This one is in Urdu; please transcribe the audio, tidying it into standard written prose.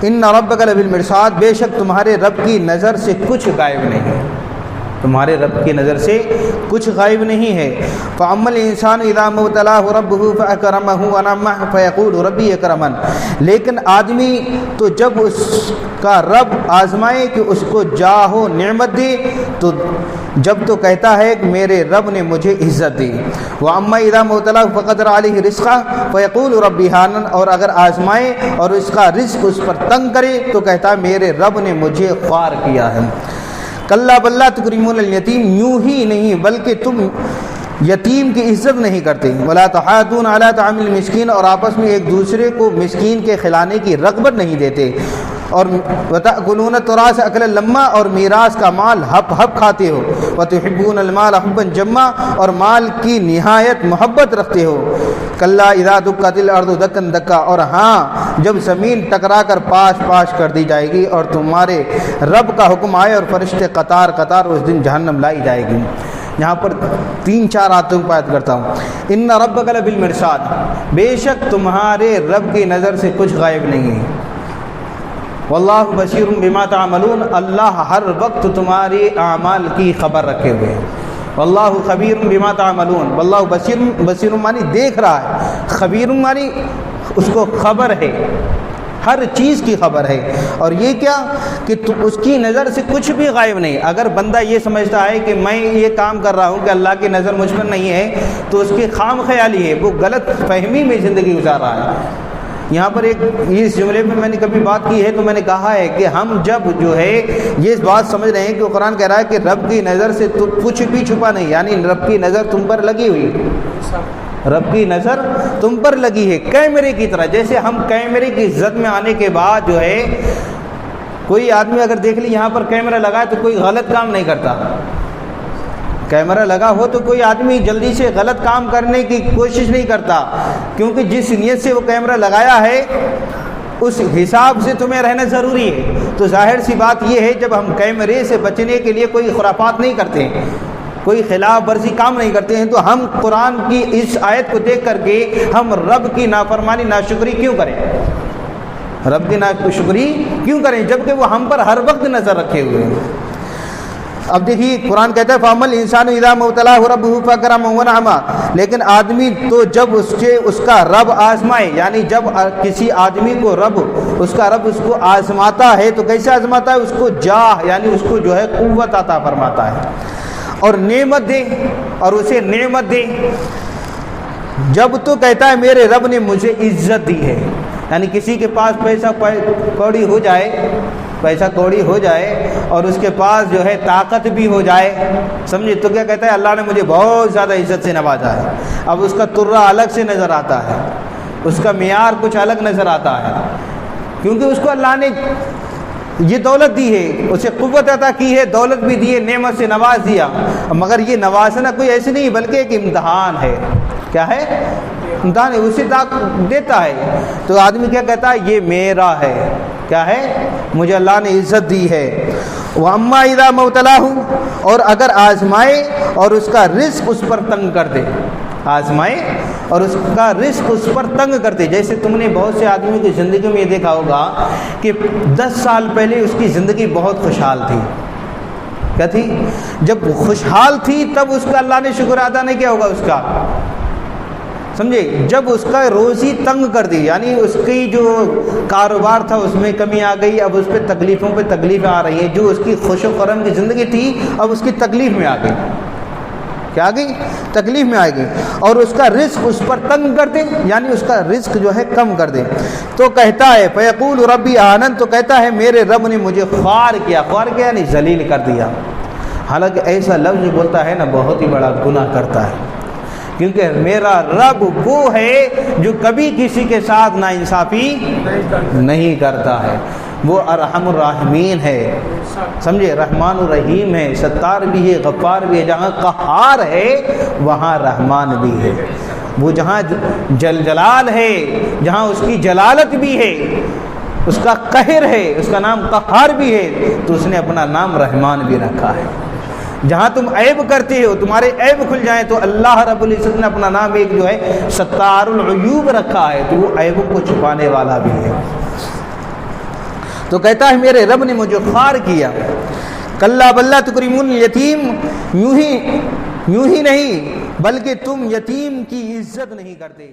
ان ربک لبالمرصاد، بے شک تمہارے رب کی نظر سے کچھ غائب نہیں ہے، تمہارے رب کی نظر سے کچھ غائب نہیں ہے۔ فَأَمَّا الْإِنسَانُ إِذَا مَا ابْتَلَاهُ رَبُّهُ فَأَكْرَمَهُ وَنَعَّمَهُ فَيَقُولُ رَبِّي أَكْرَمَنِ، لیکن آدمی تو جب اس کا رب آزمائے کہ اس کو جاہ و نعمت دے تو جب تو کہتا ہے کہ میرے رب نے مجھے عزت دی۔ وَأَمَّا إِذَا مَا ابْتَلَاهُ فَقَدَرَ عَلَيْهِ رِزْقَهُ فَيَقُولُ رَبِّي هَانَنِ، اور اگر آزمائے اور اس کا رزق اس پر تنگ کرے تو کہتا ہے میرے رب نے مجھے خوار کیا ہے۔ کلا بل لا تکرمون الیتیم، یوں ہی نہیں بلکہ تم یتیم کی عزت نہیں کرتے۔ ولا تحاضون علی طعام المسکین، اور آپس میں ایک دوسرے کو مسکین کے کھلانے کی رغبت نہیں دیتے۔ اور وتأکلون التراث اکلا لما، اور میراث کا مال ہپ ہپ کھاتے ہو۔ وتحبون المال حبا جما، اور مال کی نہایت محبت رکھتے ہو۔ کلا اذا دکت الارض دکا دکا، اور ہاں جب زمین ٹکرا کر پاش پاش کر دی جائے گی اور تمہارے رب کا حکم آئے اور فرشتے قطار قطار اس دن جہنم لائی جائے گی۔ یہاں پر 3-4 آیتوں کو پڑھ کرتا ہوں۔ ان ربک لبالمرصاد، بے شک تمہارے رب کی نظر سے کچھ غائب نہیں ہے۔ واللہ بصیر بما تعملون، اللہ ہر وقت تمہاری اعمال کی خبر رکھے ہوئے ہیں۔ واللہ خبیر بما تعملون، واللہ بصیر مانی دیکھ رہا ہے، خبیر مانی اس کو خبر ہے، ہر چیز کی خبر ہے۔ اور یہ کیا کہ اس کی نظر سے کچھ بھی غائب نہیں۔ اگر بندہ یہ سمجھتا ہے کہ میں یہ کام کر رہا ہوں کہ اللہ کی نظر مجھ پر نہیں ہے تو اس کی خام خیالی ہے، وہ غلط فہمی میں زندگی گزار رہا ہے۔ یہاں پر ایک اس جملے میں نے کبھی بات کی ہے تو میں نے کہا ہے کہ ہم جب جو ہے یہ بات سمجھ رہے ہیں کہ قرآن کہہ رہا ہے کہ رب کی نظر سے تو کچھ بھی چھپا نہیں، یعنی رب کی نظر تم پر لگی ہوئی، رب کی نظر تم پر لگی ہے کیمرے کی طرح۔ جیسے ہم کیمرے کی زد میں آنے کے بعد جو ہے کوئی آدمی اگر دیکھ لی یہاں پر کیمرہ لگا ہے تو کوئی غلط کام نہیں کرتا۔ کیمرہ لگا ہو تو کوئی آدمی جلدی سے غلط کام کرنے کی کوشش نہیں کرتا، کیونکہ جس نیت سے وہ کیمرہ لگایا ہے اس حساب سے تمہیں رہنا ضروری ہے۔ تو ظاہر سی بات یہ ہے جب ہم کیمرے سے بچنے کے لیے کوئی خرافات نہیں کرتے ہیں، کوئی خلاف ورزی کام نہیں کرتے ہیں، تو ہم قرآن کی اس آیت کو دیکھ کر کے ہم رب کی نافرمانی ناشکری کیوں کریں؟ رب کی ناشکری کیوں کریں جبکہ وہ ہم پر ہر وقت نظر رکھے ہوئے ہیں؟ اب دیکھیے قرآن کہتا ہے فَأَمَّا الْإِنسَانُ إِذَا مَا ابْتَلَاهُ رَبُّهُ فَأَكْرَمَهُ وَنَعَمَهُ، لیکن آدمی تو جب اس کا رب آزمائے، یعنی جب کسی آدمی کو اس کا رب اس کو آزماتا ہے تو کیسے آزماتا ہے؟ اس کو جاہ یعنی اس کو جو ہے قوت عطا فرماتا ہے اور نعمت دے، اور اسے نعمت دے جب تو کہتا ہے میرے رب نے مجھے عزت دی ہے۔ یعنی کسی کے پاس پیسہ کوڑی ہو جائے اور اس کے پاس جو ہے طاقت بھی ہو جائے، سمجھے، تو کیا کہتا ہے اللہ نے مجھے بہت زیادہ عزت سے نوازا ہے۔ اب اس کا ترہ الگ سے نظر آتا ہے، اس کا معیار کچھ الگ نظر آتا ہے، کیونکہ اس کو اللہ نے یہ دولت دی ہے، اسے قوت عطا کی ہے، دولت بھی دی ہے، نعمت سے نواز دیا، مگر یہ نوازنا کوئی ایسے نہیں بلکہ ایک امتحان ہے۔ کیا ہے؟ امتحان ہے، اسے دیتا ہے۔ تو آدمی کیا کہتا ہے یہ میرا ہے، کیا ہے؟ مجھے اللہ نے عزت دی ہے۔ وَأَمَّا إِذَا مَا ابْتَلَاهُ، اور اگر آزمائے اور اس کا رزق اس پر تنگ کر دے، آزمائے اور اس کا رزق اس پر تنگ کرتے۔ جیسے تم نے بہت سے آدمیوں کی زندگی میں یہ دیکھا ہوگا کہ 10 سال پہلے اس کی زندگی بہت خوشحال تھی۔ کیا تھی؟ جب خوشحال تھی تب اس کا اللہ نے شکر ادا نہیں کیا ہوگا اس کا، سمجھے۔ جب اس کا روزی تنگ کر دی، یعنی اس کی جو کاروبار تھا اس میں کمی آ گئی، اب اس پہ تکلیفیں آ رہی ہیں، جو اس کی خوش و خرم کی زندگی تھی اب اس کی تکلیف میں آ گئی۔ کیا آ گئی؟ تکلیف میں آئے گی، اور اس کا رزق اس پر تنگ کر دے، یعنی اس کا رزق جو ہے کم کر دے، تو کہتا ہے فَيَقُولُ رَبِّي أَهَانَنِ، تو کہتا ہے میرے رب نے مجھے خوار کیا یعنی ذلیل کر دیا۔ حالانکہ ایسا لفظ بولتا ہے نا بہت ہی بڑا گناہ کرتا ہے، کیونکہ میرا رب وہ ہے جو کبھی کسی کے ساتھ ناانصافی نہیں کرتا ہے، وہ ارحم الراحمین ہے، سمجھے، رحمان الرحیم ہے، ستار بھی ہے، غفار بھی ہے۔ جہاں قہار ہے وہاں رحمان بھی ہے، وہ جہاں جلال ہے، جہاں اس کی جلالت بھی ہے، اس کا قہر ہے، اس کا نام قہار بھی ہے، تو اس نے اپنا نام رحمان بھی رکھا ہے۔ جہاں تم عیب کرتے ہو، تمہارے عیب کھل جائیں، تو اللہ رب العزت نے اپنا نام ایک جو ہے ستار العیوب رکھا ہے، تو وہ عیبوں کو چھپانے والا بھی ہے۔ تو کہتا ہے میرے رب نے مجھے خوار کیا. کلا بل لا تکرمون الیتیم، یوں ہی نہیں بلکہ تم یتیم کی عزت نہیں کرتے.